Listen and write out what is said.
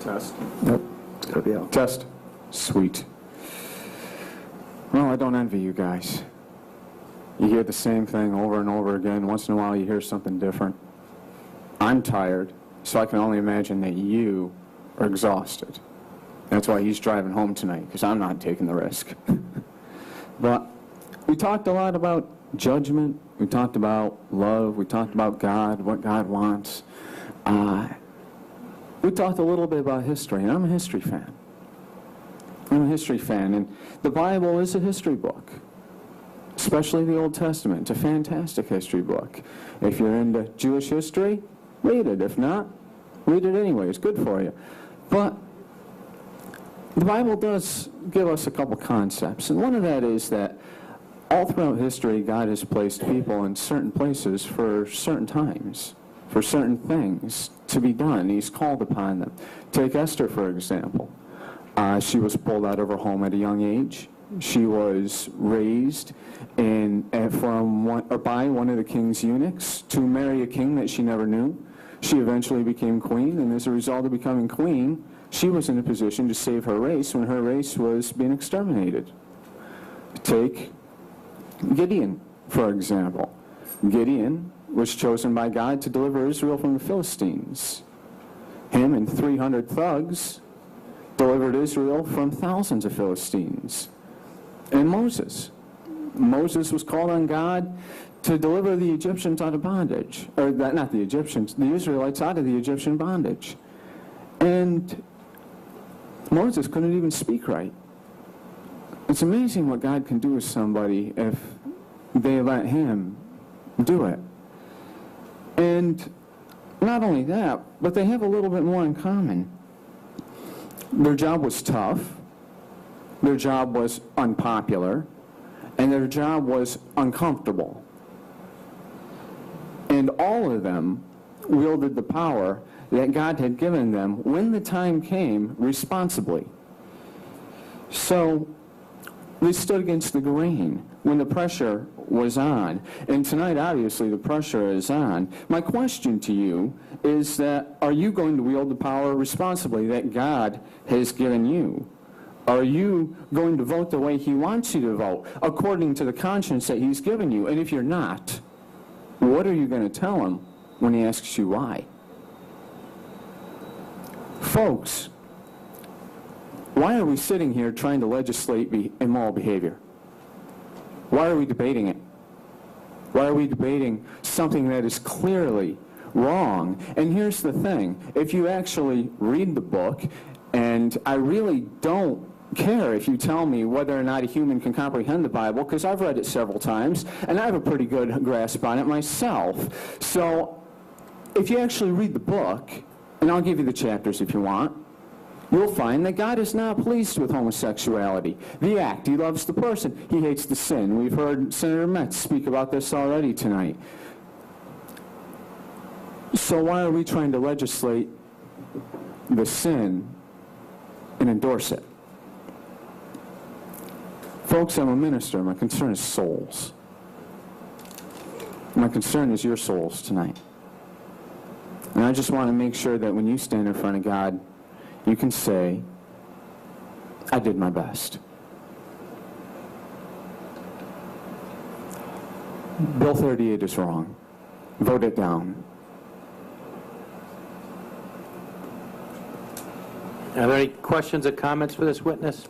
Test. Nope. It's got to be out. Test. Sweet. Well, I don't envy you guys. You hear the same thing over and over again. Once in a while you hear something different. I'm tired, so I can only imagine that you are exhausted. That's why he's driving home tonight, because I'm not taking the risk. But we talked a lot about judgment. We talked about love. We talked about God, what God wants. We talked a little bit about history, and I'm a history fan. I'm a history fan, and the Bible is a history book, especially the Old Testament. It's a fantastic history book. If you're into Jewish history, read it. If not, read it anyway. It's good for you. But the Bible does give us a couple concepts, and one of that is that all throughout history, God has placed people in certain places for certain times, for certain things to be done. He's called upon them. Take Esther, for example. She was pulled out of her home at a young age. She was raised by one of the king's eunuchs to marry a king that she never knew. She eventually became queen, and as a result of becoming queen, she was in a position to save her race when her race was being exterminated. Take Gideon, for example. Gideon was chosen by God to deliver Israel from the Philistines. Him and 300 thugs delivered Israel from thousands of Philistines. And Moses was called on God to deliver the Egyptians out of bondage. Or not the Egyptians, the Israelites out of the Egyptian bondage. And Moses couldn't even speak right. It's amazing what God can do with somebody if they let him do it. And not only that, but they have a little bit more in common. Their job was tough, their job was unpopular, and their job was uncomfortable. And all of them wielded the power that God had given them when the time came responsibly. So they stood against the grain when the pressure was on. And tonight, obviously, the pressure is on. My question to you is that, are you going to wield the power responsibly that God has given you? Are you going to vote the way he wants you to vote, according to the conscience that he's given you? And if you're not, what are you going to tell him when he asks you why? Folks, why are we sitting here trying to legislate immoral behavior? Why are we debating it? Why are we debating something that is clearly wrong? And here's the thing. If you actually read the book, and I really don't care if you tell me whether or not a human can comprehend the Bible, because I've read it several times, and I have a pretty good grasp on it myself. So if you actually read the book, and I'll give you the chapters if you want, you'll find that God is not pleased with homosexuality. The act, he loves the person, he hates the sin. We've heard Senator Metz speak about this already tonight. So why are we trying to legislate the sin and endorse it? Folks, I'm a minister. My concern is souls. My concern is your souls tonight. And I just want to make sure that when you stand in front of God, you can say, I did my best. Bill 38 is wrong. Vote it down. Are there any questions or comments for this witness?